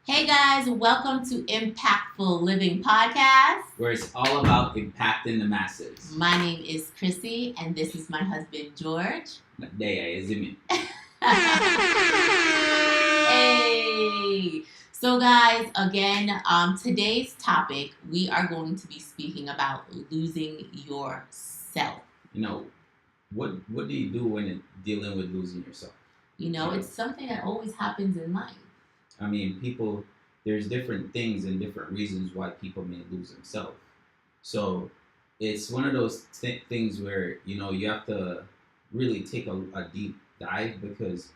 Hey guys, welcome to Impactful Living Podcast, where it's all about impacting the masses. My name is Chrissy, and this is my husband George. Madea is me. Hey! So guys, again, today's topic, we are going to be speaking about losing yourself. What do you do when it's dealing with losing yourself? It's something that always happens in life. I mean, there's different things and different reasons why people may lose themselves. So it's one of those things where, you have to really take a deep dive because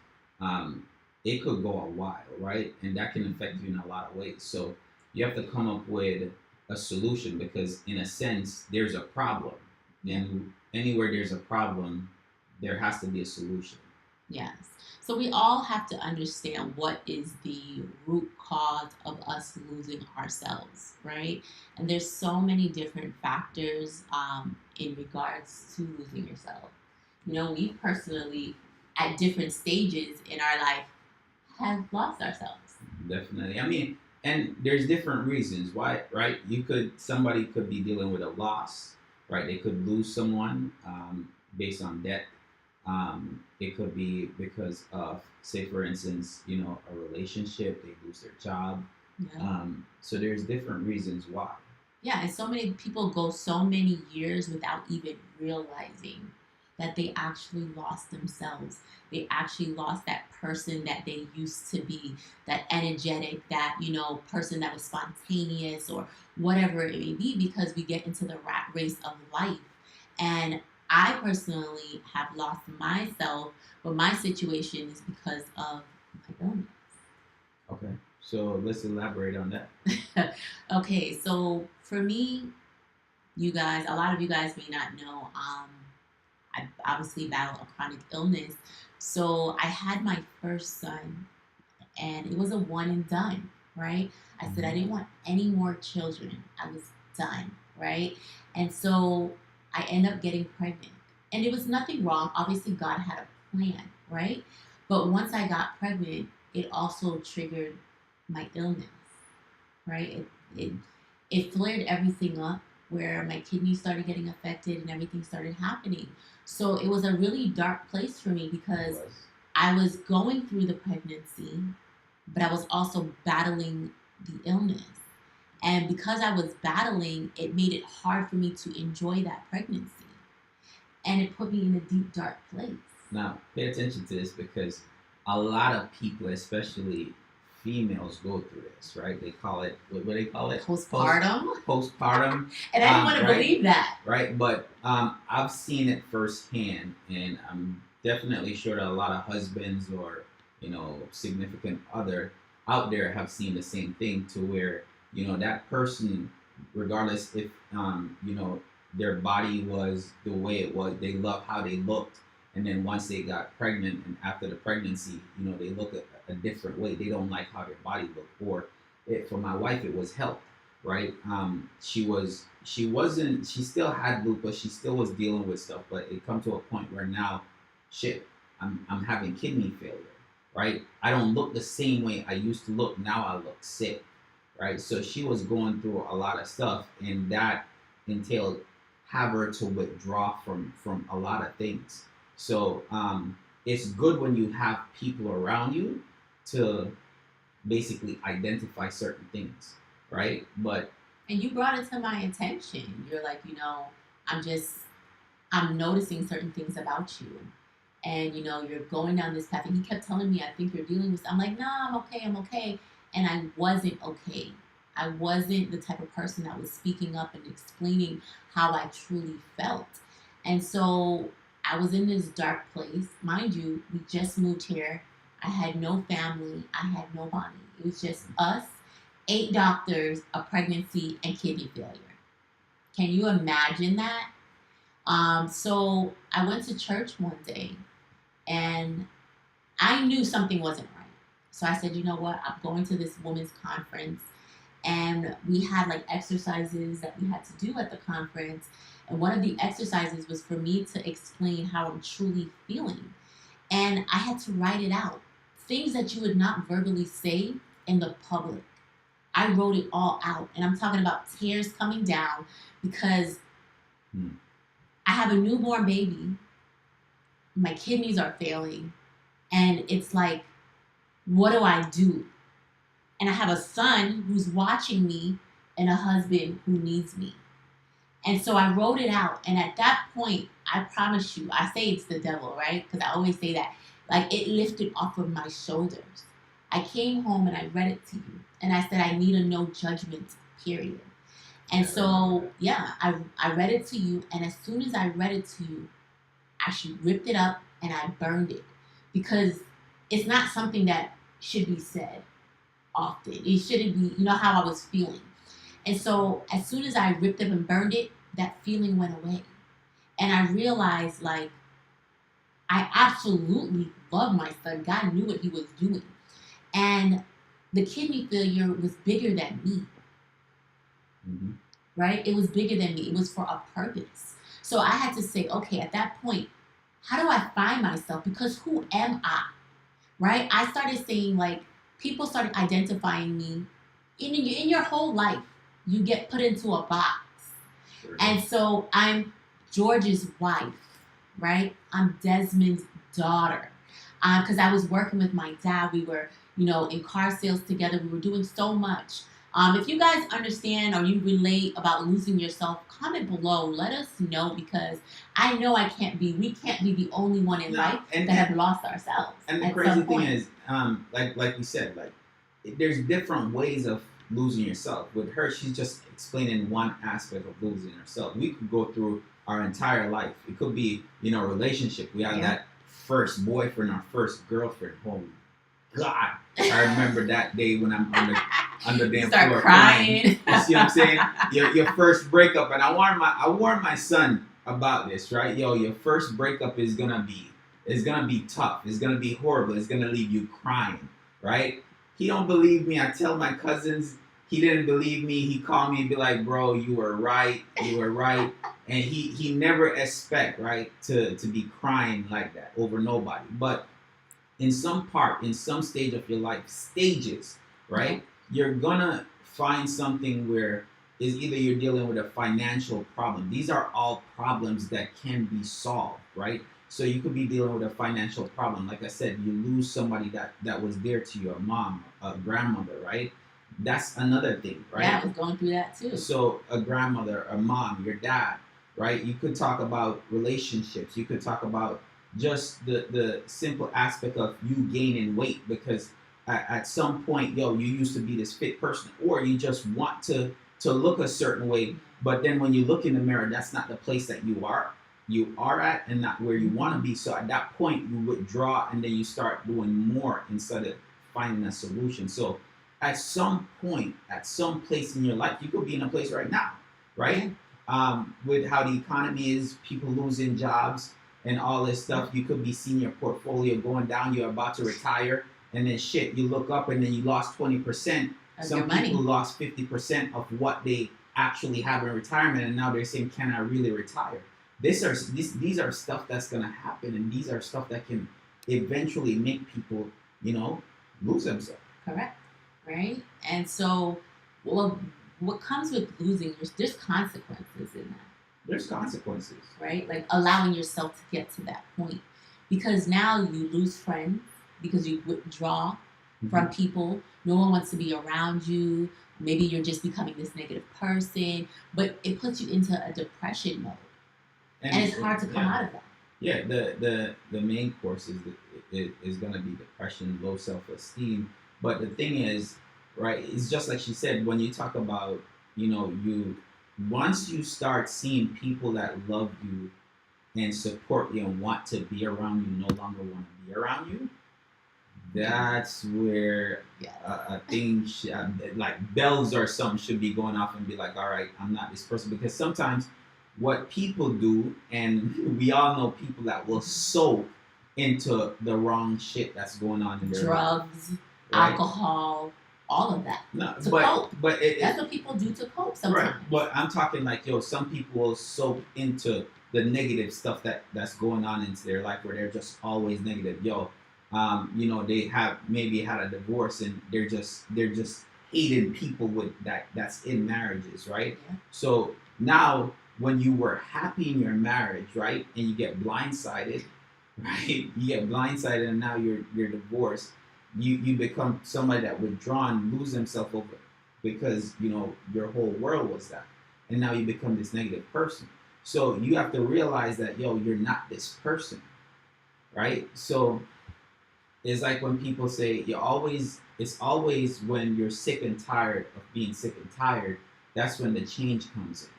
it could go a while, right? And that can affect you in a lot of ways. So you have to come up with a solution because, in a sense, there's a problem. And anywhere there's a problem, there has to be a solution. Yes. So we all have to understand what is the root cause of us losing ourselves, right? And there's so many different factors in regards to losing yourself. We personally, at different stages in our life, have lost ourselves. Definitely. I mean, and there's different reasons why, right? Somebody could be dealing with a loss, right? They could lose someone based on death. It could be because of, say, for instance, a relationship, they lose their job. Yeah. So there's different reasons why. Yeah, and so many people go so many years without even realizing that they actually lost themselves. They actually lost that person that they used to be, that energetic, that, person that was spontaneous or whatever it may be, because we get into the rat race of life. And I personally have lost myself, but my situation is because of my illness. Okay, so let's elaborate on that. Okay, so for me, you guys, a lot of you guys may not know, I obviously battle a chronic illness. So I had my first son, and it was a one and done, right? I said I didn't want any more children. I was done, right? And so I ended up getting pregnant. And it was nothing wrong. Obviously, God had a plan, right? But once I got pregnant, it also triggered my illness, right? It flared everything up where my kidneys started getting affected and everything started happening. So it was a really dark place for me because I was going through the pregnancy, but I was also battling the illness. And because I was battling, it made it hard for me to enjoy that pregnancy. And it put me in a deep, dark place. Now, pay attention to this because a lot of people, especially females, go through this, right? They call it, what do they call it? Postpartum. Postpartum. And I didn't want to believe that. Right, but I've seen it firsthand, and I'm definitely sure that a lot of husbands or, significant other out there have seen the same thing to where, that person, regardless if, their body was the way it was, they loved how they looked, and then once they got pregnant and after the pregnancy, they look a different way. They don't like how their body looked. Or for my wife, it was health, right? She still had lupus, she still was dealing with stuff, but it come to a point where now, I'm having kidney failure, right? I don't look the same way I used to look. Now I look sick, right? So she was going through a lot of stuff, and that entailed have her to withdraw from a lot of things. So it's good when you have people around you to basically identify certain things, right? And you brought it to my attention. You're like, I'm noticing certain things about you. And, you're going down this path. And he kept telling me, I think you're dealing with, I'm like, no, I'm okay. And I wasn't okay. I wasn't the type of person that was speaking up and explaining how I truly felt. And so I was in this dark place. Mind you, we just moved here. I had no family. I had nobody. It was just us, 8 doctors, a pregnancy, and kidney failure. Can you imagine that? So I went to church one day, and I knew something wasn't right. So I said, you know what? I'm going to this women's conference. And we had exercises that we had to do at the conference. And one of the exercises was for me to explain how I'm truly feeling. And I had to write it out. Things that you would not verbally say in the public. I wrote it all out. And I'm talking about tears coming down because Hmm. I have a newborn baby. My kidneys are failing. And it's like, what do I do? And I have a son who's watching me and a husband who needs me. And so I wrote it out. And at that point, I promise you, I say it's the devil, right? Because I always say that. Like it lifted off of my shoulders. I came home and I read it to you. And I said, I need a no judgment period. And so, yeah, I read it to you. And as soon as I read it to you, I ripped it up and I burned it. Because it's not something that should be said often. It shouldn't be, you know how I was feeling. And so as soon as I ripped up and burned it, that feeling went away. And I realized like I absolutely love my son. God knew what he was doing. And the kidney failure was bigger than me, Mm-hmm. right? It was bigger than me. It was for a purpose. So I had to say, okay, at that point, how do I find myself? Because who am I? Right? I started saying like people started identifying me in your whole life. You get put into a box. Sure. And so I'm George's wife, right? I'm Desmond's daughter. Because I was working with my dad. We were, in car sales together. We were doing so much. If you guys understand or you relate about losing yourself, comment below. Let us know because I know we can't be the only one in life that have lost ourselves. And the crazy thing is, like you said, like there's different ways of losing yourself. With her, she's just explaining one aspect of losing herself. We could go through our entire life. It could be, relationship. We had that first boyfriend, our first girlfriend. Oh God, I remember that day when I'm on the damn floor crying. You see what I'm saying? Your first breakup, and I warned my son about this, right? Yo, your first breakup is gonna be tough. It's gonna be horrible. It's gonna leave you crying, right? He don't believe me. I tell my cousins. He didn't believe me. He called me and be like, bro, you were right. You were right. And he never expect, right, to be crying like that over nobody. But in some stage of your life, stages, right, you're gonna find something where is either you're dealing with a financial problem. These are all problems that can be solved, right? So you could be dealing with a financial problem. Like I said, you lose somebody that was there to you, a mom, a grandmother, right? That's another thing, right? Yeah, I was going through that too. So a grandmother, a mom, your dad, right? You could talk about relationships. You could talk about just the simple aspect of you gaining weight because at some point, you used to be this fit person, or you just want to look a certain way, but then when you look in the mirror, that's not the place that you are at and not where you want to be. So at that point, you withdraw and then you start doing more instead of finding a solution. So at some point, at some place in your life, you could be in a place right now, right? With how the economy is, people losing jobs and all this stuff, you could be seeing your portfolio going down. You're about to retire, and then shit, you look up and then you lost 20%. Some people lost 50% of what they actually have in retirement, and now they're saying, "Can I really retire?" These are stuff that's gonna happen, and these are stuff that can eventually make people, lose themselves. Correct. Right? And so, well, what comes with losing, there's consequences in that. There's consequences. Right? Like allowing yourself to get to that point. Because now you lose friends because you withdraw from people. No one wants to be around you. Maybe you're just becoming this negative person. But it puts you into a depression mode. And it's hard to come out of that. Yeah, the main course is going to be depression, low self-esteem. But the thing is, right, it's just like she said, when you talk about, once you start seeing people that love you and support you and want to be around you no longer want to be around you, that's where a thing like bells or something should be going off and be like, all right, I'm not this person. Because sometimes what people do, and we all know people that will soak into the wrong shit that's going on in their drugs, life, right? alcohol, all of that. No, to cope. But that's what people do to cope sometimes. Right. But I'm talking like, some people will soak into the negative stuff that's going on into their life where they're just always negative. They have maybe had a divorce and they're just hating people with that's in marriages, right? Yeah. So now when you were happy in your marriage, right, and you get blindsided, right? You get blindsided and now you're divorced. You become somebody that withdrawn, lose himself over because your whole world was that, and now you become this negative person. So you have to realize that you're not this person, right? So it's like when people say it's always when you're sick and tired of being sick and tired, that's when the change comes in,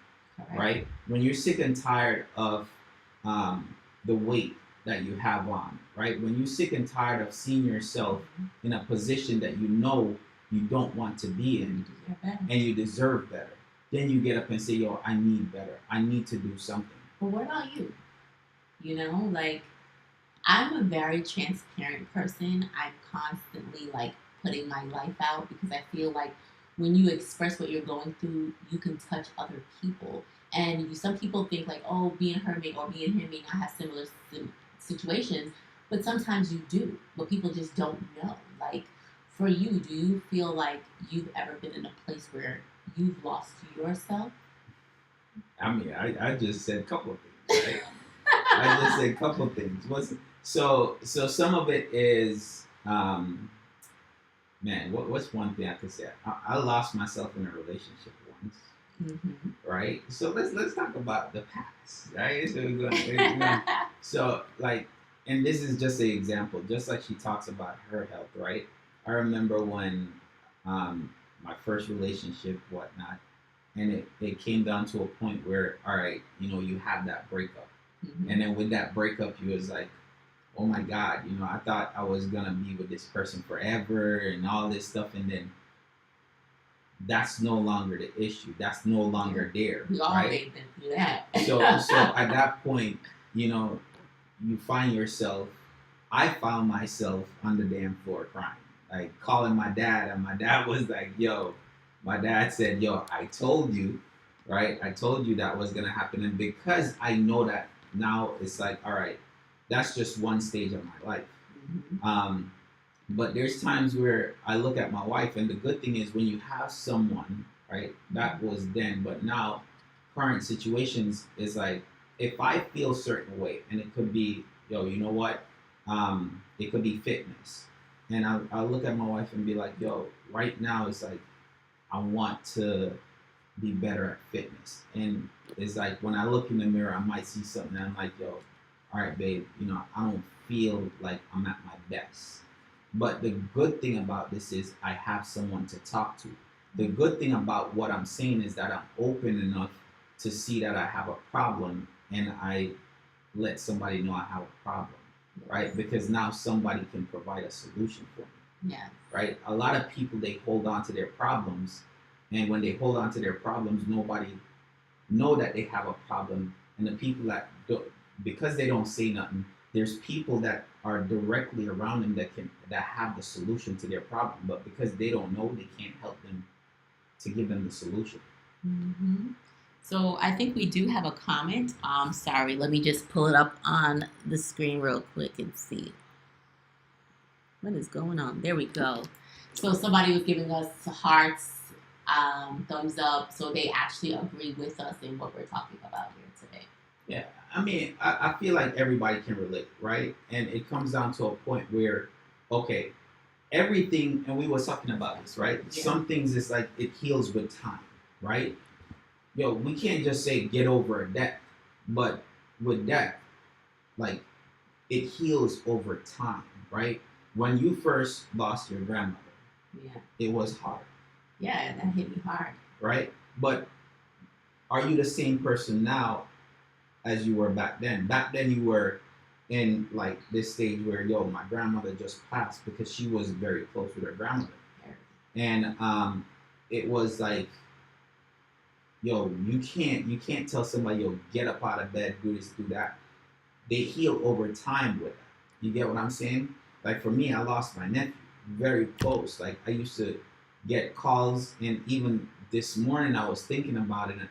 Correct. right? When you're sick and tired of the weight that you have on, right? When you're sick and tired of seeing yourself in a position that you don't want to be in and you deserve better, then you get up and say, yo, I need better. I need to do something. But what about you? Like I'm a very transparent person. I'm constantly like putting my life out because I feel like when you express what you're going through, you can touch other people. And some people think like, oh, being her or being him may not have similar situations, but sometimes you do. But people just don't know. Like for you, do you feel like you've ever been in a place where you've lost yourself? I mean, I just said a couple of things, right? I just said a couple of things. So some of it is man, what's one thing I could say? I lost myself in a relationship once, right? So let's talk about the past, right? So like, and this is just an example, just like she talks about her health, right? I remember when my first relationship, whatnot, and it came down to a point where, all right, you had that breakup, and then with that breakup, you was like, oh my God, I thought I was gonna be with this person forever and all this stuff, and then that's no longer the issue. That's no longer there. We all right? Been through that. So at that point, you find yourself. I found myself on the damn floor crying, like calling my dad, and my dad was like, "Yo," my dad said, "Yo, I told you, right? I told you that was gonna happen," and because I know that now, it's like, all right, that's just one stage of my life. But there's times where I look at my wife, and the good thing is when you have someone, right? That was then, but now, current situations is like if I feel certain way, and it could be, yo, you know what? It could be fitness, and I'll look at my wife and be like, yo, right now it's like I want to be better at fitness, and it's like when I look in the mirror, I might see something, and I'm like, yo, all right, babe, I don't feel like I'm at my best. But the good thing about this is I have someone to talk to. The good thing about what I'm saying is that I'm open enough to see that I have a problem, and I let somebody know I have a problem, right? Because now somebody can provide a solution for me. Yeah. Right? A lot of people, they hold on to their problems, and when they hold on to their problems, nobody know that they have a problem, and the people that don't, because they don't say nothing, there's people that are directly around them that have the solution to their problem, but because they don't know, they can't help them to give them the solution. So I think we do have a comment. Sorry, let me just pull it up on the screen real quick and see what is going on. There we go. So somebody was giving us hearts, thumbs up, so they actually agree with us in what we're talking about here today. Yeah, I mean, I feel like everybody can relate, right? And it comes down to a point where, okay, everything, and we were talking about this, right? Yeah. Some things is like it heals with time, right? Yo, we can't just say get over a death, but with death, like it heals over time, right? When you first lost your grandmother, it was hard. Yeah, that hit me hard. Right? But are you the same person now as you were back then? Back then you were in like this stage where, yo, my grandmother just passed, because she was very close with her grandmother. And it was like, yo, you can't tell somebody, yo, get up out of bed, do this, do that. They heal over time with that. You get what I'm saying? Like for me, I lost my nephew very close. Like I used to get calls, and even this morning I was thinking about him.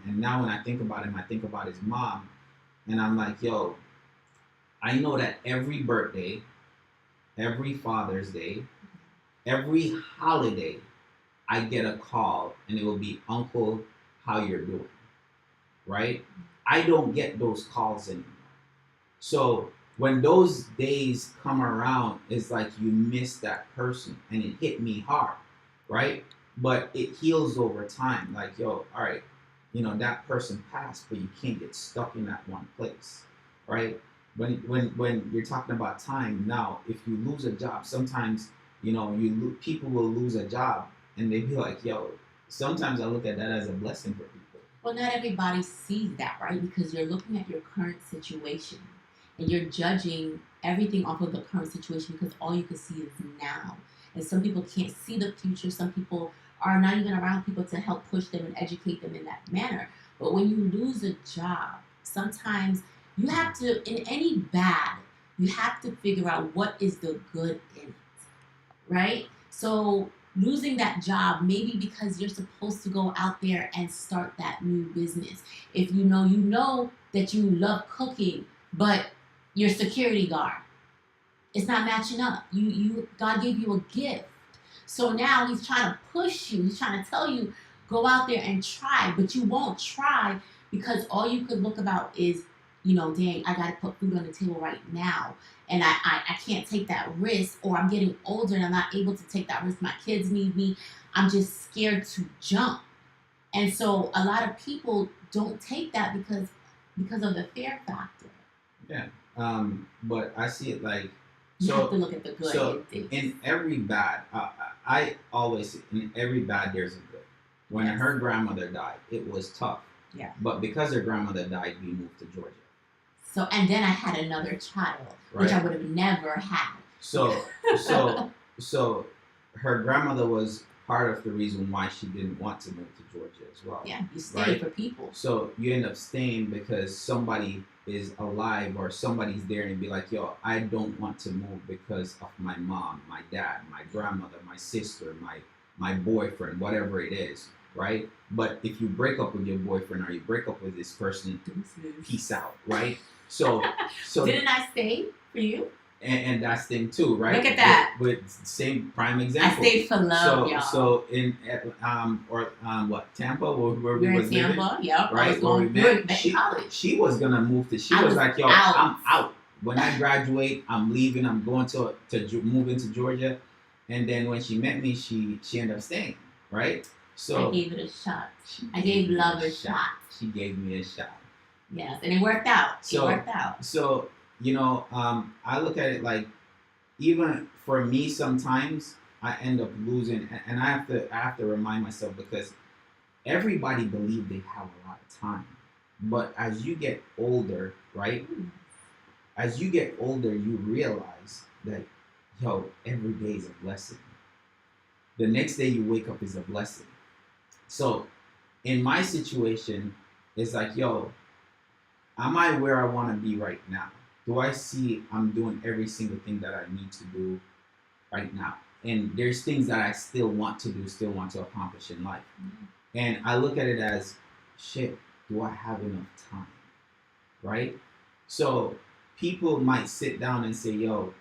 And now when I think about him, I think about his mom, and I'm like, yo, I know that every birthday every Father's Day, every holiday, I get a call and it will be, Uncle, how you're doing, right? I don't get those calls anymore. So when those days come around, it's like you miss that person, and it hit me hard, right? But it heals over time. Like, yo, all right, that person passed, but you can't get stuck in that one place, right? When you're talking about time now, if you lose a job, sometimes people will lose a job, and they be like, yo. Sometimes I look at that as a blessing for people. Well, not everybody sees that, right? Because you're looking at your current situation and you're judging everything off of the current situation because all you can see is now. And some people can't see the future. Some people are not even around people to help push them and educate them in that manner. But when you lose a job, sometimes you have to, in any bad, you have to figure out what is the good in it, right? So losing that job, maybe because you're supposed to go out there and start that new business. If you know that you love cooking, but your security guard, it's not matching up. God gave you a gift. So now he's trying to push you. He's trying to tell you, go out there and try, but you won't try because all you could look about is, dang, I got to put food on the table right now. And I can't take that risk, or I'm getting older and I'm not able to take that risk. My kids need me. I'm just scared to jump. And so a lot of people don't take that because of the fear factor. Yeah. But I see it like, you have to look at the good. So in every bad, I always, in every bad, there's a good. When her grandmother died, it was tough. Yeah. But because her grandmother died, we moved to Georgia. So, and then I had another child, which I would have never had. So her grandmother was part of the reason why she didn't want to move to Georgia as well. Yeah, you stay for people. So you end up staying because somebody is alive or somebody's there and be like, yo, I don't want to move because of my mom, my dad, my grandmother, my sister, my boyfriend, whatever it is, right? But if you break up with your boyfriend or you break up with this person, peace out, right? So didn't I stay for you? And that's thing too, right? Look at that. With same prime example. I stayed for love, y'all. So in Tampa, where we was living, yeah, right? Where we met, she was gonna move to. She was like, yo, I'm out. When I graduate, I'm leaving. I'm going to move into Georgia. And then when she met me, she ended up staying, right? So I gave it a shot. I gave love a shot. She gave me a shot. Yes, and it worked out. It worked out. So, I look at it like, even for me, sometimes I end up losing, and I have to remind myself, because everybody believes they have a lot of time, but as you get older, right? As you get older, you realize that, yo, every day is a blessing. The next day you wake up is a blessing. So, in my situation, it's like, yo, am I where I want to be right now? Do I see I'm doing every single thing that I need to do right now? And there's things that I still want to do, still want to accomplish in life. Mm-hmm. And I look at it as, shit, do I have enough time? Right? So people might sit down and say, yo,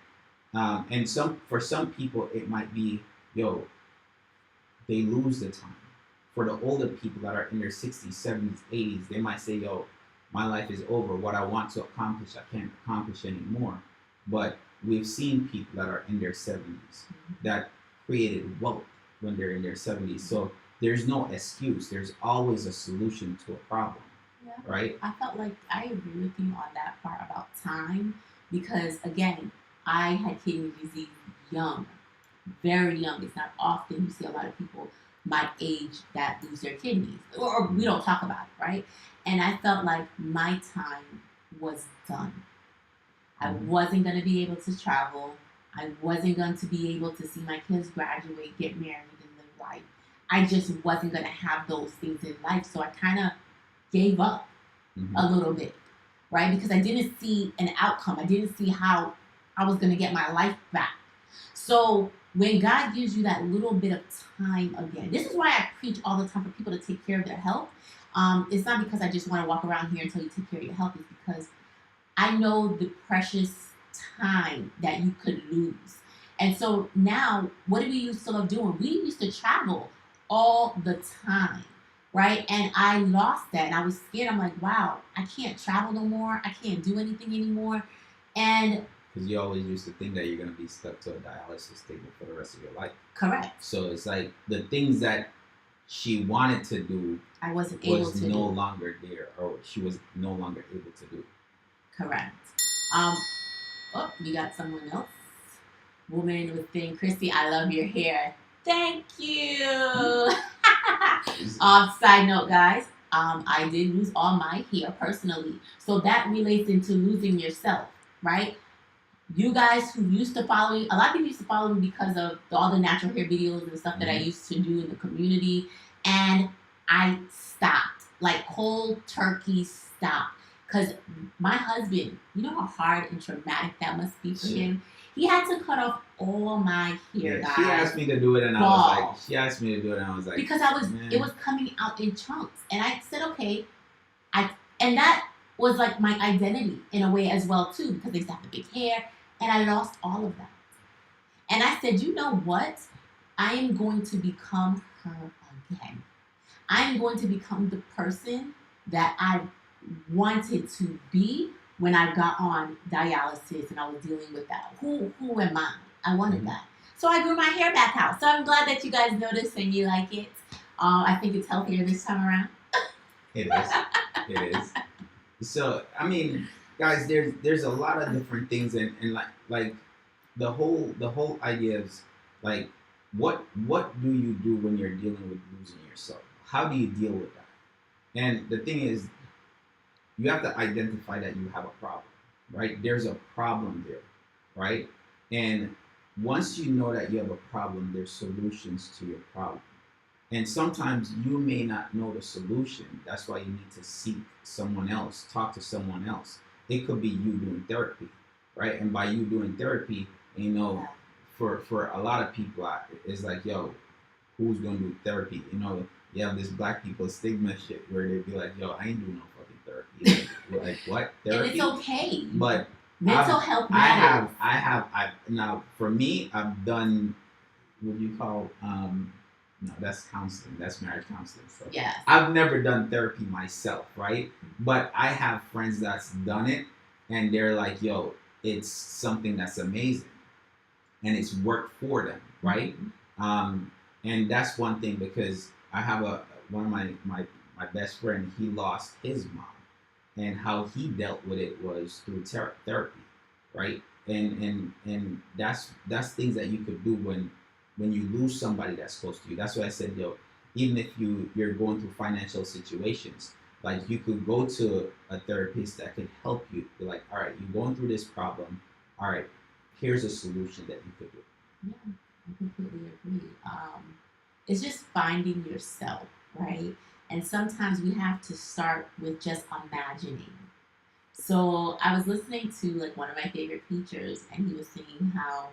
and for some people it might be, yo, they lose the time. For the older people that are in their 60s, 70s, 80s, they might say, yo, my life is over. What I want to accomplish, I can't accomplish anymore. But we've seen people that are in their 70s that created wealth when they're in their 70s. So there's no excuse. There's always a solution to a problem, right? I felt like I agree with you on that part about time, because, again, I had kidney disease young, very young. It's not often you see a lot of people my age that lose their kidneys, or we don't talk about it, right? And I felt like my time was done. I wasn't going to be able to travel. I wasn't going to be able to see my kids graduate, get married, and live life. I just wasn't going to have those things in life. So I kind of gave up a little bit, right? Because I didn't see an outcome. I didn't see how I was going to get my life back. So when God gives you that little bit of time again, this is why I preach all the time for people to take care of their health. It's not because I just want to walk around here and tell you to take care of your health. It's because I know the precious time that you could lose. And so now, what do we used to love doing? We used to travel all the time, right? And I lost that, and I was scared. I'm like, wow, I can't travel no more. I can't do anything anymore. And Because you always used to think that you're gonna be stuck to a dialysis table for the rest of your life. correct, So it's like the things that she wanted to do I wasn't able was to no do. longer there, or she was no longer able to do. Correct. Um, oh, we got someone else. Woman within Christy, I love your hair. Thank you. Side note, guys, I did lose all my hair personally. So that relates into losing yourself, right? You guys who used to follow me, a lot of people used to follow me because of all the natural hair videos and stuff that I used to do in the community. And I stopped, like cold turkey stopped. Because my husband, you know how hard and traumatic that must be for him? He had to cut off all my hair, guys. She asked me to do it, and I was like, because it was coming out in chunks, and I said, okay, and that was like my identity in a way as well too, because they used to have the big hair, and I lost all of that. And I said, you know what? I am going to become her again. I am going to become the person that I wanted to be when I got on dialysis and I was dealing with that. Who am I? I wanted that. So I grew my hair back out. So I'm glad that you guys noticed and you like it. I think it's healthier this time around. It is. It is. So I mean, guys, there's a lot of different things, and like the whole idea is like what do you do when you're dealing with losing yourself? How do you deal with that? And the thing is, you have to identify that you have a problem, right? There's a problem there, right? And once you know that you have a problem, there's solutions to your problem. And sometimes you may not know the solution. That's why you need to seek someone else, talk to someone else. It could be you doing therapy, right? And by you doing therapy, you know, for a lot of people, it's like, yo, who's going to do therapy? You know, you have this black people stigma shit where they'd be like, yo, I ain't doing no fucking therapy. Like what? Therapy? And it's okay. But mental health matters. I now for me, I've done what you call no, that's counseling. That's marriage counseling. So yes. I've never done therapy myself, right? But I have friends that's done it, and they're like, yo, it's something that's amazing, and it's worked for them, right? Mm-hmm. And that's one thing, because I have one of my best friend. He lost his mom, and how he dealt with it was through therapy, right? And that's things that you could do when you lose somebody that's close to you. That's why I said, yo, even if you're going through financial situations, like you could go to a therapist that can help you. Be like, all right, you're going through this problem. All right, here's a solution that you could do. Yeah, I completely agree. It's just finding yourself, right? And sometimes we have to start with just imagining. So I was listening to like one of my favorite preachers, and he was saying how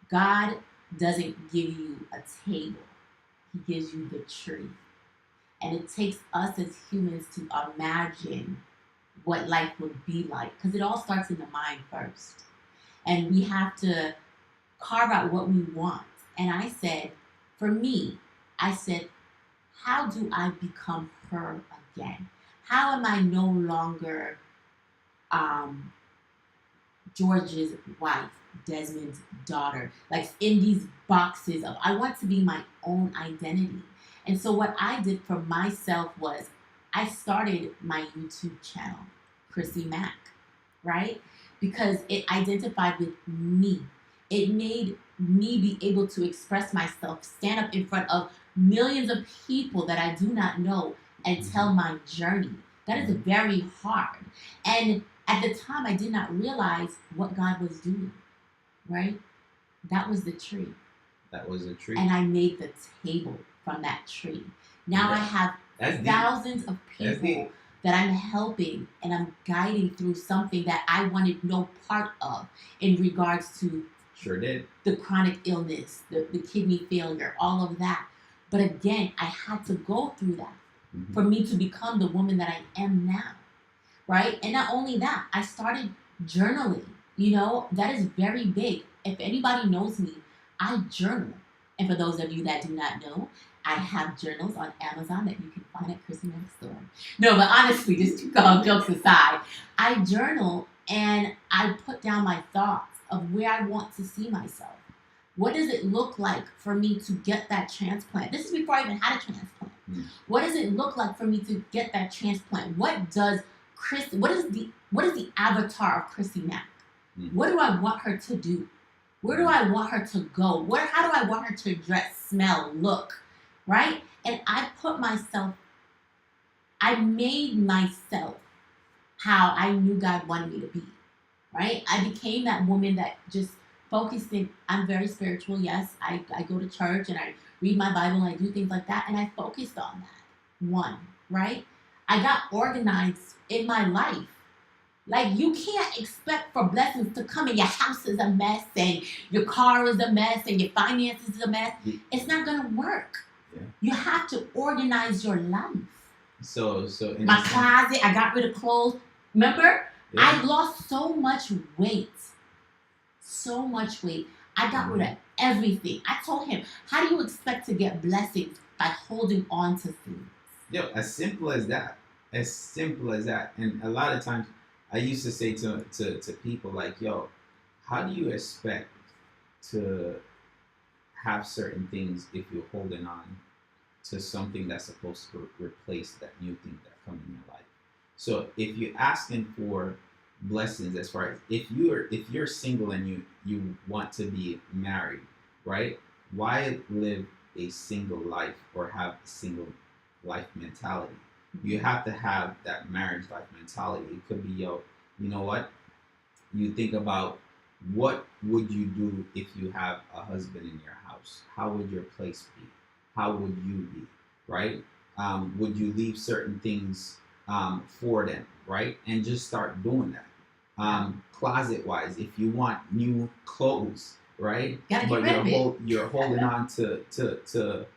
God doesn't give you a table, he gives you the tree. And it takes us as humans to imagine what life would be like, because it all starts in the mind first. And we have to carve out what we want. And I said, for me, I said, how do I become her again? How am I no longer George's wife, Desmond's daughter, like in these boxes of I want to be my own identity. And so what I did for myself was I started my YouTube channel, Chrissy Mack, right? Because it identified with me. It made me be able to express myself, stand up in front of millions of people that I do not know and tell my journey. That is very hard. And at the time, I did not realize what God was doing, right? That was the tree. That was a tree. And I made the table from that tree. Now I have thousands of people that I'm helping and I'm guiding through something that I wanted no part of in regards to the chronic illness, the kidney failure, all of that. But again, I had to go through that for me to become the woman that I am now. Right? And not only that, I started journaling. You know, that is very big. If anybody knows me, I journal. And for those of you that do not know, I have journals on Amazon that you can find at Chrissy Next Door. No, but honestly, just all jokes aside, I journal and I put down my thoughts of where I want to see myself. What does it look like for me to get that transplant? This is before I even had a transplant. What does it look like for me to get that transplant? What is the avatar of Chrissy Mack? What do I want her to do? Where do I want her to go? How do I want her to dress, smell, look? Right? And I made myself how I knew God wanted me to be. Right? I became that woman that just focused in. I'm very spiritual, yes. I go to church and I read my Bible and I do things like that. And I focused on that. One, right? I got organized in my life. Like, you can't expect for blessings to come and your house is a mess and your car is a mess and your finances is a mess. It's not going to work. Yeah. You have to organize your life. So my closet, I got rid of clothes. Remember? Yeah. I lost so much weight. So much weight. I got rid of everything. I told him, how do you expect to get blessings by holding on to things? Yo, as simple as that. As simple as that. And a lot of times, I used to say to people like, yo, how do you expect to have certain things if you're holding on to something that's supposed to replace that new thing that comes in your life? So if you're asking for blessings, as far as if you're single and you want to be married, right? Why live a single life or have a single life mentality? You have to have that marriage life mentality. It could be, yo, you know what? You think about what would you do if you have a husband in your house? How would your place be? How would you be, right? Would you leave certain things for them, right? And just start doing that. Closet-wise, if you want new clothes, right? But you're holding on to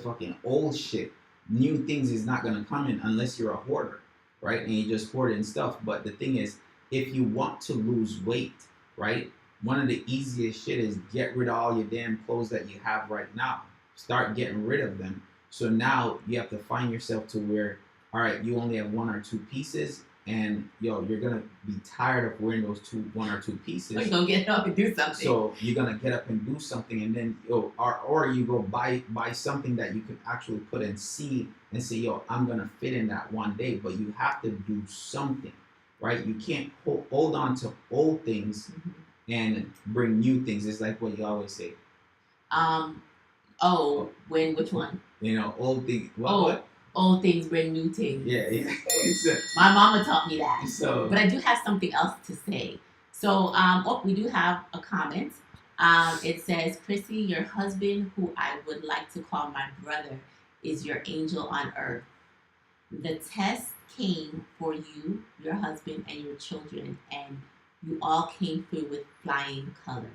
fucking old shit. New things is not gonna come in unless you're a hoarder, right? And you just hoarding stuff. But the thing is, if you want to lose weight, right? One of the easiest shit is get rid of all your damn clothes that you have right now. Start getting rid of them. So now you have to find yourself to where, all right, you only have one or two pieces, and yo, you're gonna be tired of wearing those one or two pieces. Or you're gonna get up and do something. So you're gonna get up and do something, and then or you go buy something that you can actually put and see and say, yo, I'm gonna fit in that one day. But you have to do something, right? You can't hold on to old things and bring new things. It's like what you always say. Which one? You know, old things. What? Old things bring new things. Yeah. My mama taught me that. So, but I do have something else to say. So, we do have a comment. It says, Chrissy, your husband, who I would like to call my brother, is your angel on earth. The test came for you, your husband, and your children, and you all came through with flying colors.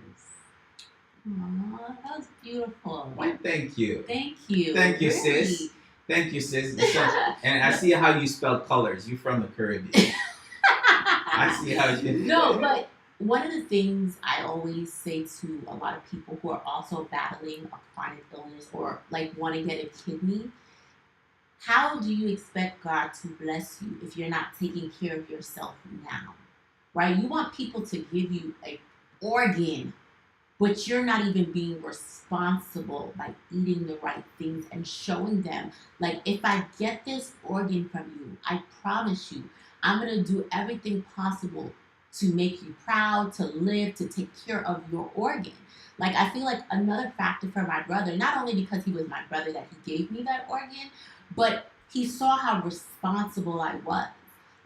Aww, that was beautiful. Well, thank you. Thank you. Thank you, sis. Thank you, sis. So, and I see how you spell colors. You're from the Caribbean. I see how you... No, but one of the things I always say to a lot of people who are also battling a chronic illness or like want to get a kidney, how do you expect God to bless you if you're not taking care of yourself now? Right? You want people to give you an organ, but you're not even being responsible by eating the right things and showing them, like, if I get this organ from you, I promise you, I'm going to do everything possible to make you proud, to live, to take care of your organ. Like, I feel like another factor for my brother, not only because he was my brother that he gave me that organ, but he saw how responsible I was.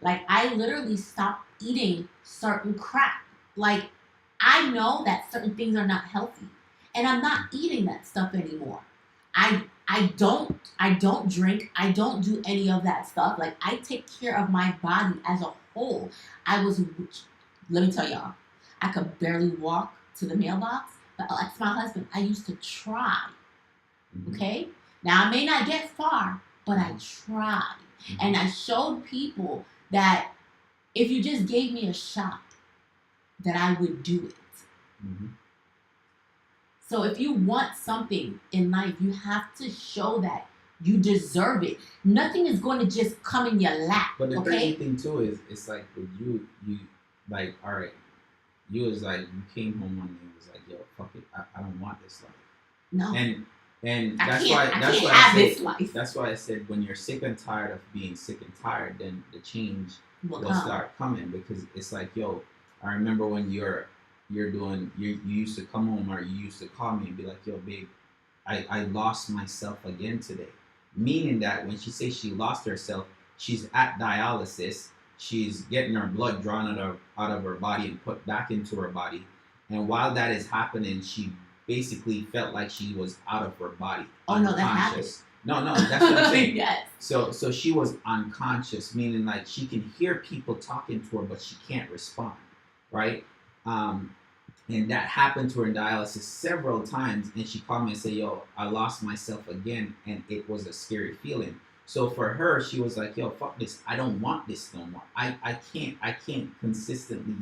Like, I literally stopped eating certain crap. Like, I know that certain things are not healthy, and I'm not eating that stuff anymore. I don't drink. I don't do any of that stuff. Like, I take care of my body as a whole. Let me tell y'all, I could barely walk to the mailbox, but like my husband, I used to try. Okay? Now, I may not get far, but I tried. And I showed people that if you just gave me a shot, that I would do it. Mm-hmm. So if you want something in life, you have to show that you deserve it. Nothing is going to just come in your lap. But the okay? crazy thing too is, it's like with you like, all right, you was like, you came home one day and was like, yo, fuck it, I don't want this life. No. And I that's can't, why I that's can't why have I said this life. that's why I said when you're sick and tired of being sick and tired, then the change Will will come. start coming, because it's like, yo, I remember when you're doing you used to come home, or you used to call me and be like, yo, babe, I lost myself again today. Meaning that when she says she lost herself, she's at dialysis, she's getting her blood drawn out of her body and put back into her body. And while that is happening, she basically felt like she was out of her body. Oh no, that happened. No, that's what I'm saying. Yes. So she was unconscious, meaning like she can hear people talking to her, but she can't respond, right? And that happened to her in dialysis several times. And she called me and said, yo, I lost myself again. And it was a scary feeling. So for her, she was like, yo, fuck this. I don't want this no more. I can't consistently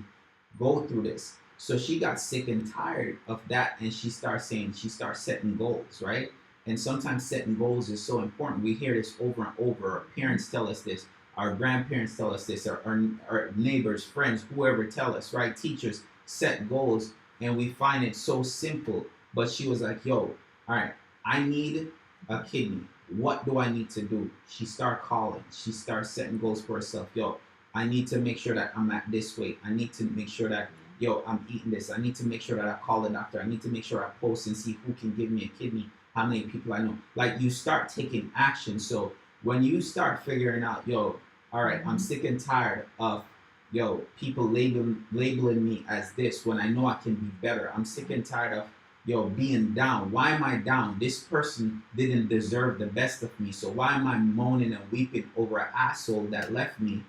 go through this. So she got sick and tired of that. And she starts setting goals, right? And sometimes setting goals is so important. We hear this over and over. Our parents tell us this. Our grandparents tell us this. Our neighbors, friends, whoever tell us, right? Teachers set goals, and we find it so simple. But she was like, yo, all right, I need a kidney. What do I need to do? She started calling. She started setting goals for herself. Yo, I need to make sure that I'm at this weight. I need to make sure that, yo, I'm eating this. I need to make sure that I call the doctor. I need to make sure I post and see who can give me a kidney, how many people I know. Like, you start taking action. So when you start figuring out, yo, all right, I'm sick and tired of, yo, people labeling me as this when I know I can be better. I'm sick and tired of, yo, being down. Why am I down? This person didn't deserve the best of me. So why am I moaning and weeping over an asshole that left me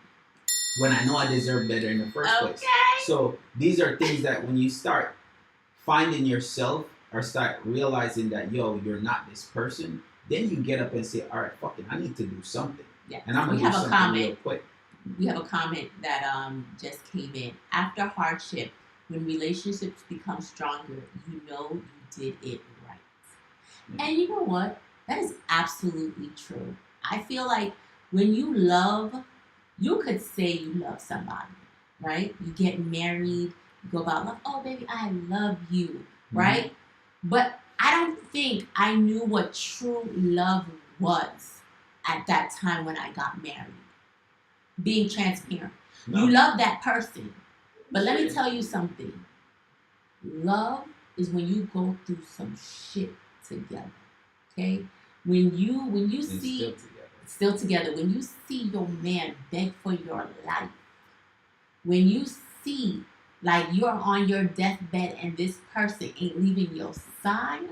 when I know I deserve better in the first place? So these are things that when you start finding yourself, or start realizing that, yo, you're not this person, then you get up and say, all right, fuck it, I need to do something. Yeah. And I'm going to do something real quick. We have a comment that just came in. After hardship, when relationships become stronger, you know you did it right. Yeah. And you know what? That is absolutely true. I feel like when you love, you could say you love somebody, right? You get married, you go about love. Oh, baby, I love you, right? Mm-hmm. But I don't think I knew what true love was at that time when I got married. Being transparent. No. You love that person. But let me tell you something. Love is when you go through some shit together. Okay? When you see still together. When you see your man beg for your life. When you see like you're on your deathbed and this person ain't leaving your side,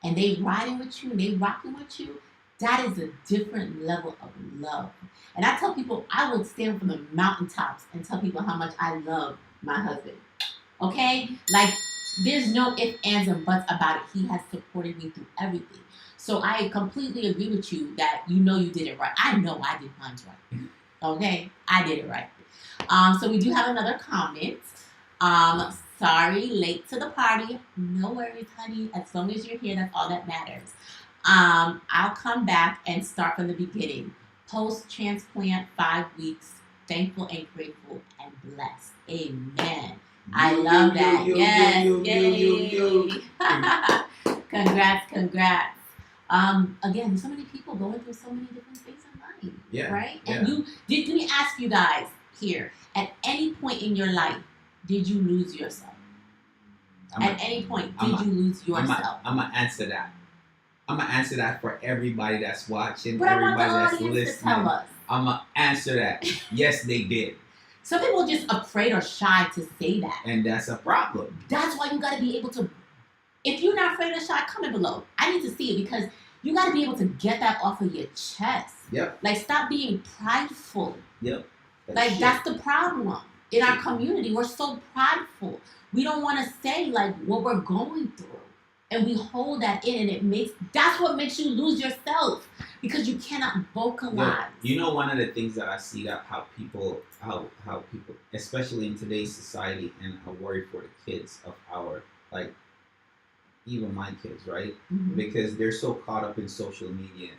and they riding with you and they rocking with you, that is a different level of love. And I tell people, I would stand from the mountaintops and tell people how much I love my husband. Okay? Like, there's no ifs, ands, and buts about it. He has supported me through everything. So I completely agree with you that you know you did it right. I know I did mine right. Okay? I did it right. So we do have another comment. Sorry, late to the party. No worries, honey. As long as you're here, that's all that matters. I'll come back and start from the beginning. Post-transplant, 5 weeks. Thankful and grateful and blessed. Amen. I love that. Yes. Yay. Congrats. Again, there's so many people going through so many different things in life. Yeah. Right? And let me ask you guys here. At any point in your life, did you lose yourself? At any point, did you lose yourself? I'm going to answer that. I'm going to answer that for everybody that's watching, but everybody I want the that's listening. To tell us. I'm going to answer that. Yes, they did. Some people are just afraid or shy to say that. And that's a problem. That's why you got to be able to, if you're not afraid or shy, comment below. I need to see it because you got to be able to get that off of your chest. Yep. Like, stop being prideful. Yep. That's the problem. In our community, we're so prideful. We don't want to say, like, what we're going through. And we hold that in, and that's what makes you lose yourself. because you cannot Yeah, vocalize. you know, one of the things that I see that how people, especially in today's society, and I worry for the kids of our, like, even my kids, right? Mm-hmm. Because they're so caught up in social media.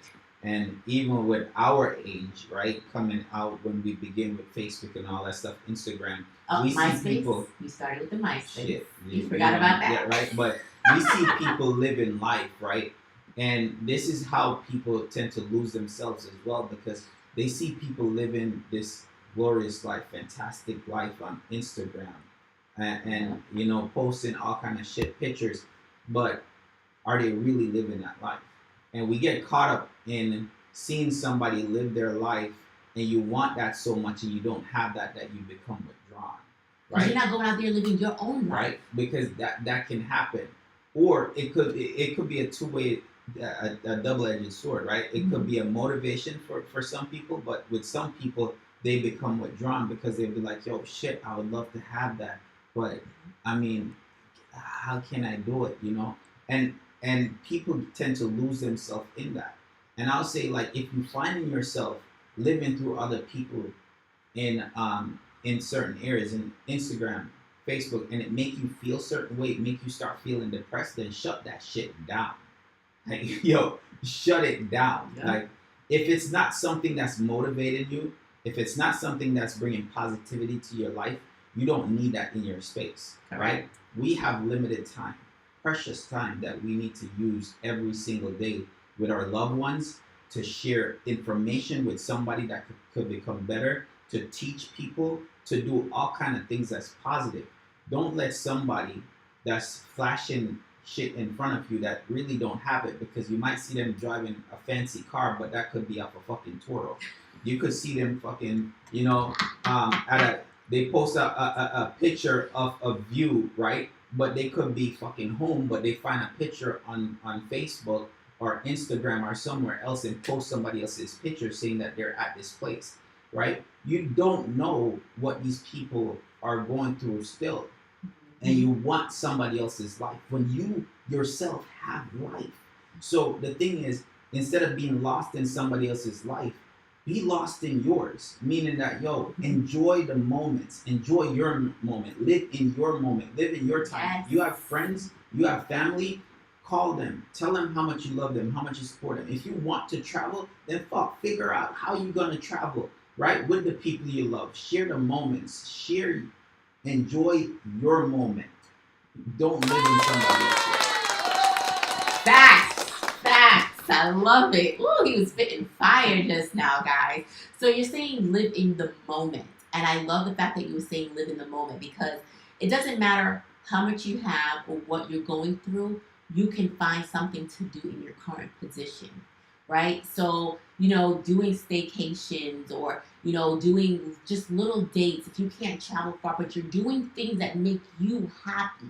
And even with our age, right, coming out when we begin with Facebook and all that stuff, Instagram, we MySpace. see people. You started with the MySpace. Shit, you forgot about that. Yeah, right. But we see people living life, right? And this is how people tend to lose themselves as well, because they see people living this glorious life, fantastic life on Instagram, and you know, posting all kind of shit pictures, but are they really living that life? And we get caught up in seeing somebody live their life, and you want that so much, and you don't have that, that you become withdrawn, right? You're not going out there living your own life, right? Because that can happen, or it could be a two-way, a double-edged sword, right? It could be a motivation for some people, but with some people they become withdrawn because they'll be like, yo, shit, I would love to have that, but I mean, how can I do it, you know? And people tend to lose themselves in that. And I'll say, like, if you find yourself living through other people in certain areas, in Instagram, Facebook, and it make you feel certain way, it make you start feeling depressed, then shut that shit down. Like, yo, shut it down. Yeah. Like, if it's not something that's motivating you, if it's not something that's bringing positivity to your life, you don't need that in your space, right? We have limited time, precious time, that we need to use every single day with our loved ones, to share information with somebody that could become better, to teach people, to do all kind of things that's positive. Don't let somebody that's flashing shit in front of you that really don't have it, because you might see them driving a fancy car, but that could be off a fucking Toro. You could see them fucking, you know, they post a picture of a view, right? But they could be fucking home, but they find a picture on Facebook or Instagram or somewhere else and post somebody else's picture saying that they're at this place, right? You don't know what these people are going through still, and you want somebody else's life when you yourself have life. So the thing is, instead of being lost in somebody else's life, be lost in yours, meaning that, yo, enjoy the moments, enjoy your moment, live in your moment, live in your time. Yes. You have friends, you have family, call them, tell them how much you love them, how much you support them. If you want to travel, then figure out how you're gonna travel, right? With the people you love, share the moments, enjoy your moment. Don't live in somebody else's. Facts. I love it. Ooh, he was spitting fire just now, guys. So you're saying live in the moment. And I love the fact that you were saying live in the moment, because it doesn't matter how much you have or what you're going through, you can find something to do in your current position, right? So, you know, doing staycations, or, you know, doing just little dates. If you can't travel far, but you're doing things that make you happy.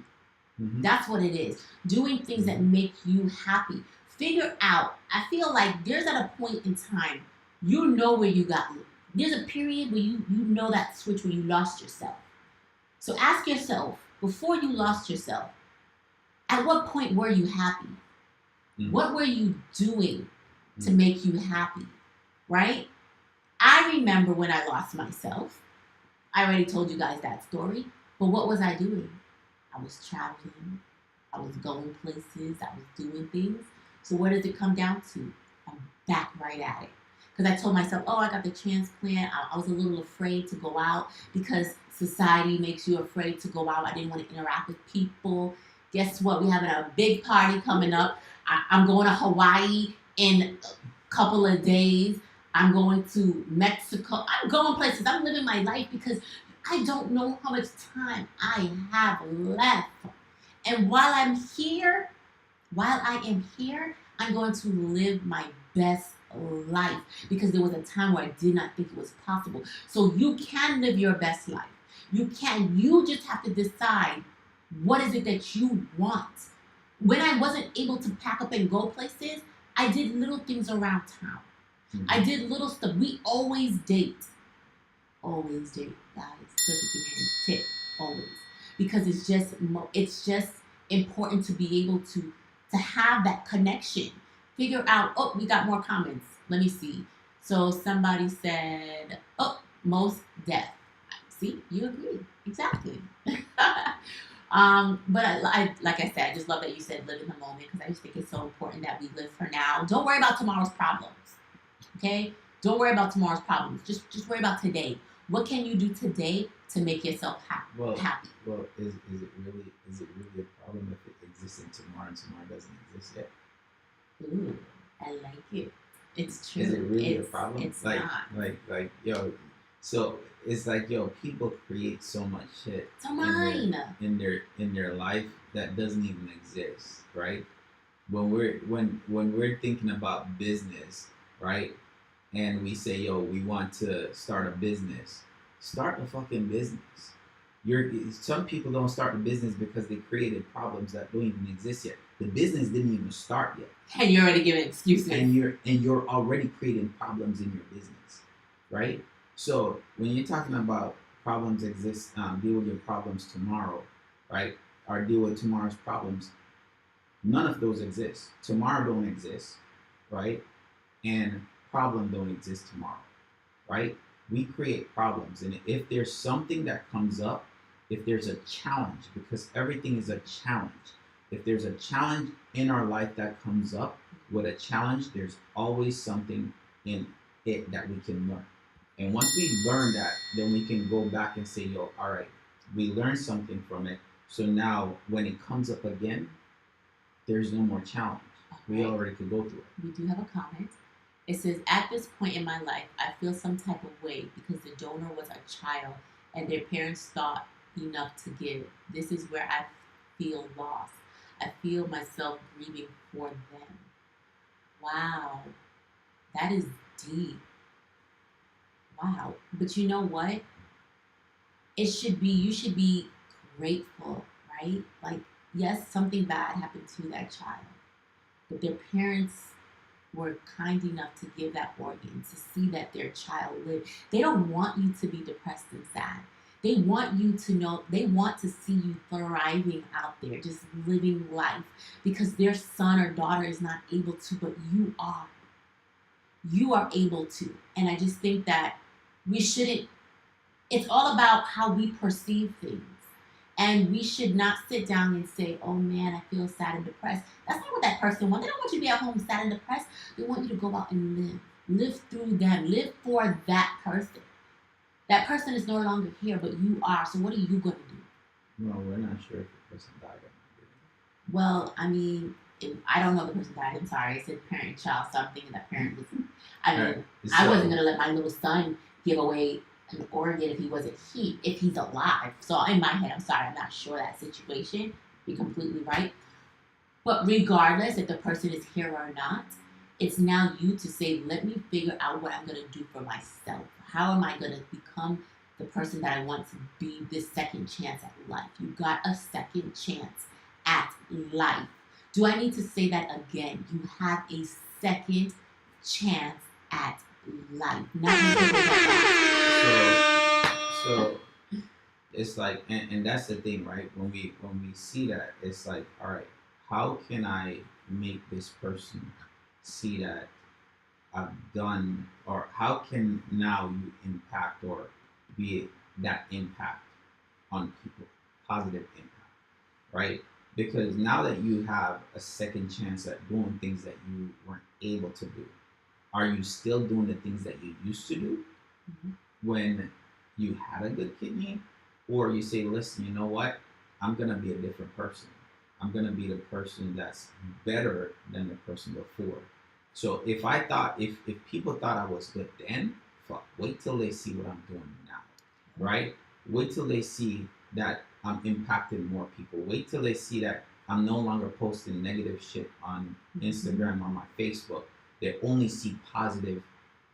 Mm-hmm. That's what it is. Doing things that make you happy. Figure out. I feel like there's at a point in time, you know where you got. There's a period where you know that switch where you lost yourself. So ask yourself, before you lost yourself, at what point were you happy? Mm-hmm. What were you doing to make you happy, right? I remember when I lost myself. I already told you guys that story. But what was I doing? I was traveling. I was going places. I was doing things. So where does it come down to? I'm back right at it. Because I told myself, oh, I got the transplant. I was a little afraid to go out because society makes you afraid to go out. I didn't want to interact with people. Guess what? We're having a big party coming up. I'm going to Hawaii in a couple of days. I'm going to Mexico. I'm going places. I'm living my life because I don't know how much time I have left. And while I am here, I'm going to live my best life, because there was a time where I did not think it was possible. So you can live your best life. You can. You just have to decide, what is it that you want? When I wasn't able to pack up and go places, I did little things around town. Mm-hmm. I did little stuff. We always date. Always date, guys. Especially tip, always. Because it's just important to be able to have that connection. Figure out, oh, we got more comments. let me see. So somebody said, oh, most deaf. See, you agree. Exactly. But like I said, I just love that you said live in the moment because I just think it's so important that we live for now. Don't worry about tomorrow's problems. Okay? Don't worry about tomorrow's problems. Just worry about today. What can you do today to make yourself happy? Well, is it really a problem if it exists in tomorrow and tomorrow doesn't exist yet? Ooh, I like it. It's true. Is it really a problem? It's like not. yo, so it's like yo, people create so much shit It's mine. In their life that doesn't even exist, right? When we're thinking about business, right? And we say, yo, we want to start a business. Start a fucking business. Some people don't start a business because they created problems that don't even exist yet. The business didn't even start yet. And you're already giving excuses. And you're already creating problems in your business, right? So when you're talking about problems exist, deal with your problems tomorrow, right? Or deal with tomorrow's problems. None of those exist. Tomorrow don't exist, right? And problem don't exist tomorrow, right? We create problems, and if there's something that comes up, if there's a challenge, because everything is a challenge. If there's a challenge in our life that comes up, with a challenge, there's always something in it that we can learn. And once we learn that, then we can go back and say, yo, all right, we learned something from it. So now when it comes up again, there's no more challenge. Okay. We already could go through it. We do have a comment. It says, at this point in my life, I feel some type of way because the donor was a child and their parents thought enough to give. This is where I feel lost. I feel myself grieving for them. Wow. That is deep. Wow. But you know what? You should be grateful, right? Like, yes, something bad happened to that child, but their parents were kind enough to give that organ to see that their child lived. They don't want you to be depressed and sad. They want you to know, they want to see you thriving out there, just living life because their son or daughter is not able to, but you are. You are able to. And I just think that we shouldn't, it's all about how we perceive things. And we should not sit down and say, oh man, I feel sad and depressed. That's not what that person wants. They don't want you to be at home sad and depressed. They want you to go out and live. Live through them. Live for that person. That person is no longer here, but you are. So what are you going to do? No, we're not sure if the person died or not. Well, I mean, I don't know if the person died. I'm sorry. It said parent, child, something, and that parent was... I mean, right. I wasn't going to let my little son give away an organ if he's alive. So in my head, I'm sorry, I'm not sure that situation. You're completely right. But regardless if the person is here or not, it's now you to say, let me figure out what I'm going to do for myself. How am I going to become the person that I want to be this second chance at life? You got a second chance at life. Do I need to say that again? You have a second chance at life. So it's like, and that's the thing, right? When we see that, it's like, all right, how can I make this person see that I've done, or how can now you impact or be that impact on people, positive impact, right? Because now that you have a second chance at doing things that you weren't able to do, are you still doing the things that you used to do when you had a good kidney? Or you say, listen, you know what? I'm going to be a different person. I'm going to be the person that's better than the person before. So if people thought I was good then, fuck, wait till they see what I'm doing now, right? Wait till they see that I'm impacting more people. Wait till they see that I'm no longer posting negative shit on Instagram or my Facebook. They only see positive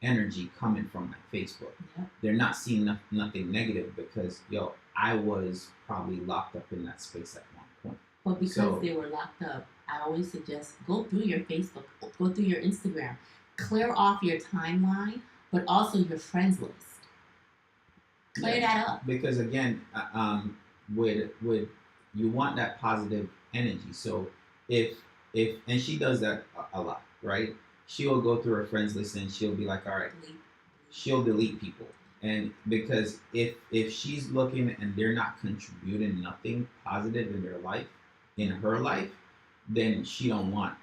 energy coming from my Facebook. Yeah. They're not seeing nothing negative because, yo, I was probably locked up in that space at one point. But because they were locked up, I always suggest go through your Facebook, go through your Instagram, clear off your timeline, but also your friends list. Clear that up. Because again, with you want that positive energy. So if and she does that a lot, right? she'll go through her friends list and she'll be like, all right, Delete. she'll delete people. And because if she's looking and they're not contributing nothing positive in their life, in her life, then she don't want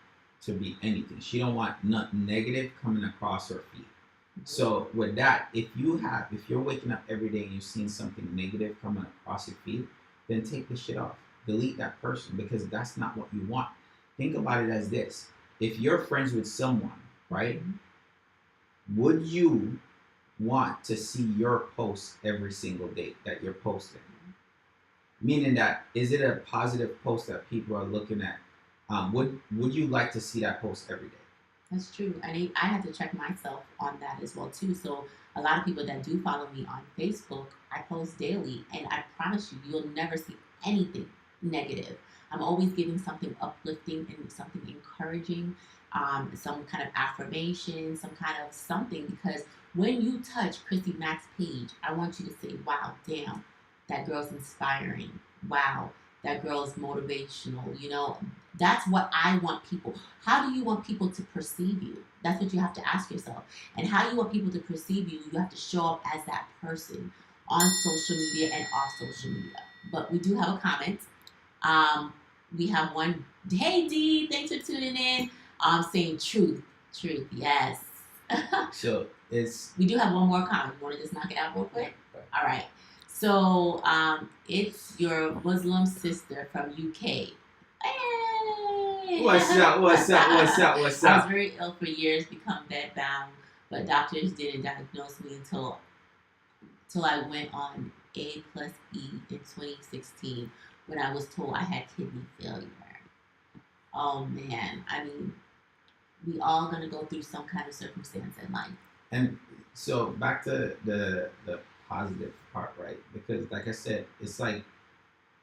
to be anything. She don't want nothing negative coming across her feed. So with that, if you're waking up every day and you've seen something negative coming across your feed, then take the shit off. Delete that person because that's not what you want. Think about it as this. If you're friends with someone, right? Would you want to see your posts every single day that you're posting? Meaning that is it a positive post that people are looking at? Would you like to see that post every day? That's true. I have to check myself on that as well too. So a lot of people that do follow me on Facebook, I post daily, and I promise you, you'll never see anything negative. I'm always giving something uplifting and something encouraging, some kind of affirmation, some kind of something. Because when you touch Christy Mack's page, I want you to say, "Wow, damn, that girl's inspiring. Wow, that girl's motivational." That's what I want people. How do you want people to perceive you? That's what you have to ask yourself. And how you want people to perceive you, you have to show up as that person on social media and off social media. But we do have a comment. Um, we have one. Hey D, thanks for tuning in. Saying truth, truth, yes. So it's We do have one more comment. You want to just knock it out real quick? All right. So it's your Muslim sister from UK. Hey! What's up? What's up? What's up? What's I was up? very ill for years, become bedbound, but doctors didn't diagnose me until I went on A plus E in 2016 when I was told I had kidney failure. Oh man, I mean, we all gonna go through some kind of circumstance in life. And so back to the positive part, right? Because like I said, it's like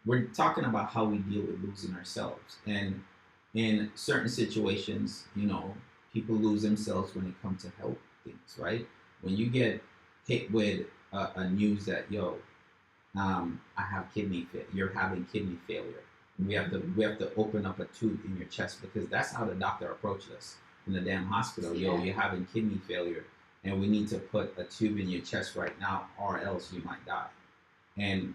we're talking about how we deal with losing ourselves, and in certain situations, people lose themselves when it comes to health things, right? When you get hit with a news that I have you're having kidney failure. We have to open up a tube in your chest because that's how the doctor approached us in the damn hospital. Yeah. You're having kidney failure, and we need to put a tube in your chest right now, or else you might die. And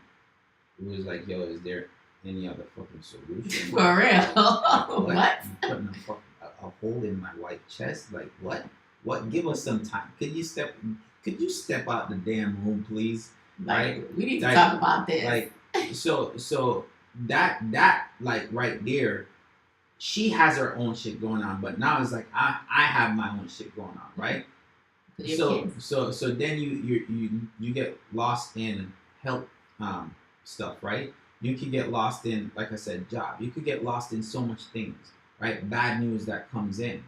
it was like, is there any other fucking solution? For real? What? You putting a hole in my white chest? Like what? What? Give us some time. Could you step out the damn room, please? We need to talk about this. So that like right there, she has her own shit going on, but now it's like I have my own shit going on, right? So then you get lost in health stuff, right? You could get lost in, like I said, job. You could get lost in so much things, right? Bad news that comes in.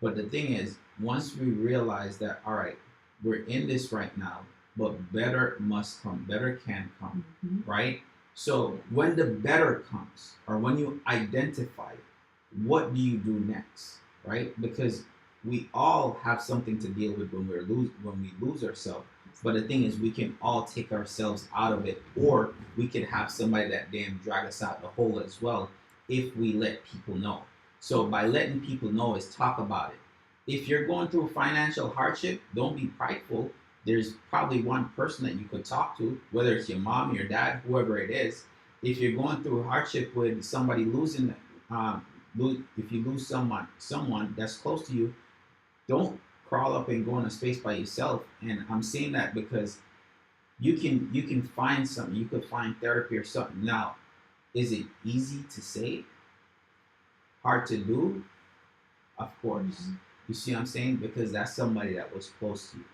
But the thing is, once we realize that, all right, we're in this right now, but better must come, better can come, right? So when the better comes, or when you identify it, what do you do next, right? Because we all have something to deal with when we lose ourselves. But the thing is, we can all take ourselves out of it, or we can have somebody that damn drag us out the hole as well if we let people know. So by letting people know is talk about it. If you're going through financial hardship, don't be prideful. There's probably one person that you could talk to, whether it's your mom, your dad, whoever it is. If you're going through hardship with somebody losing, if you lose someone that's close to you, don't crawl up and go in a space by yourself. And I'm saying that because you can find something. You could find therapy or something. Now, is it easy to say? Hard to do? Of course. You see what I'm saying? Because that's somebody that was close to you.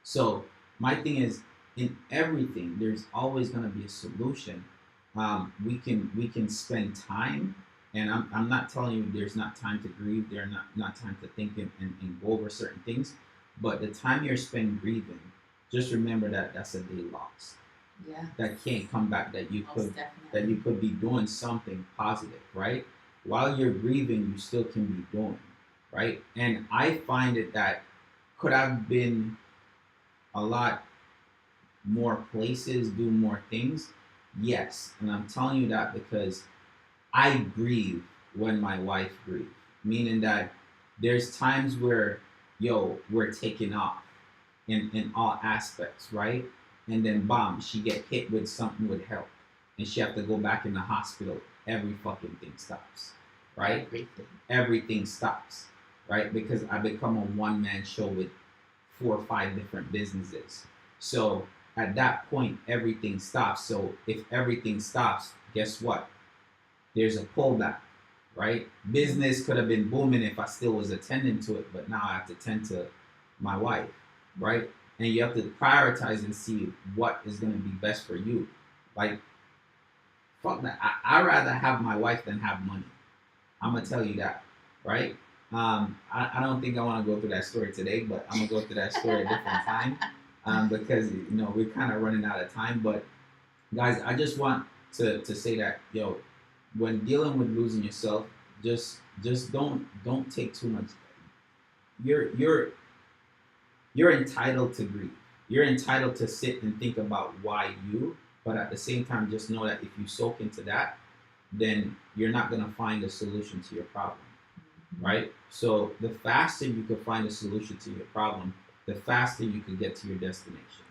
So my thing is, in everything, there's always going to be a solution. We can spend time, and I'm not telling you there's not time to grieve, there's not time to think and go over certain things, but the time you're spent grieving, just remember that that's a day lost. Yeah. That can't come back. That you could be doing something positive, right? While you're grieving, you still can be doing, right? And I find it that could have been a lot more places, do more things. Yes, and I'm telling you that because I grieve when my wife grieves, meaning that There's times where, yo, we're taking off in all aspects, right? And then bam, she get hit with something with health, and she have to go back in the hospital. Every fucking thing stops, right? Everything stops, right? Because I become a one man show with 4 or 5 different businesses. So at that point, everything stops. So if everything stops, guess what? There's a pullback, right? Business could have been booming if I still was attending to it, but now I have to tend to my wife, right? And you have to prioritize and see what is going to be best for you. Like, fuck that. I rather have my wife than have money. I'm gonna tell you that, right? I don't think I want to go through that story today, but I'm gonna go through that story a different time, because we're kind of running out of time. But guys, I just want to say that, yo, when dealing with losing yourself, just don't take too much. You're you're entitled to grieve. You're entitled to sit and think about why you, but at the same time, just know that if you soak into that, then you're not gonna find a solution to your problem, right? So the faster you can find a solution to your problem, the faster you can get to your destination.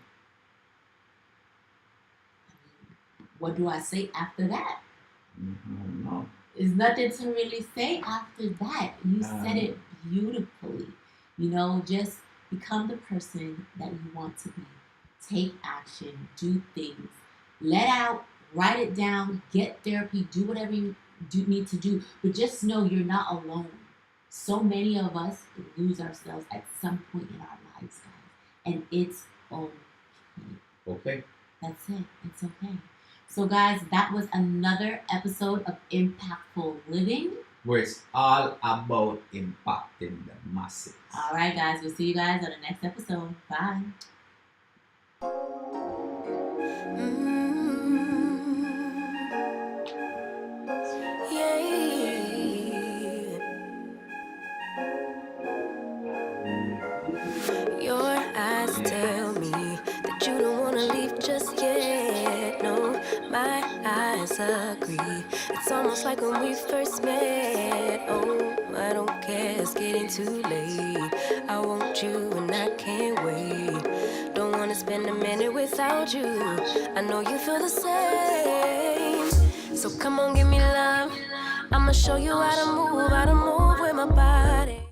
What do I say after that? No. There's nothing to really say after that. You said it beautifully. Just become the person that you want to be. Take action, do things, let out, write it down, get therapy, do whatever you need to do. But just know you're not alone. So many of us lose ourselves at some point in our lives, guys. And it's okay. Okay. That's it. It's okay. So, guys, that was another episode of Impactful Living, where it's all about impacting the masses. All right, guys. We'll see you guys on the next episode. Bye. Your eyes tell me that you don't want to leave just yet. No, my eyes agree. It's almost like when we first met. Oh, I don't care, it's getting too late. I want you and I can't wait. Don't want to spend a minute without you. I know you feel the same. So come on, give me love. I'ma show you how to move with my body.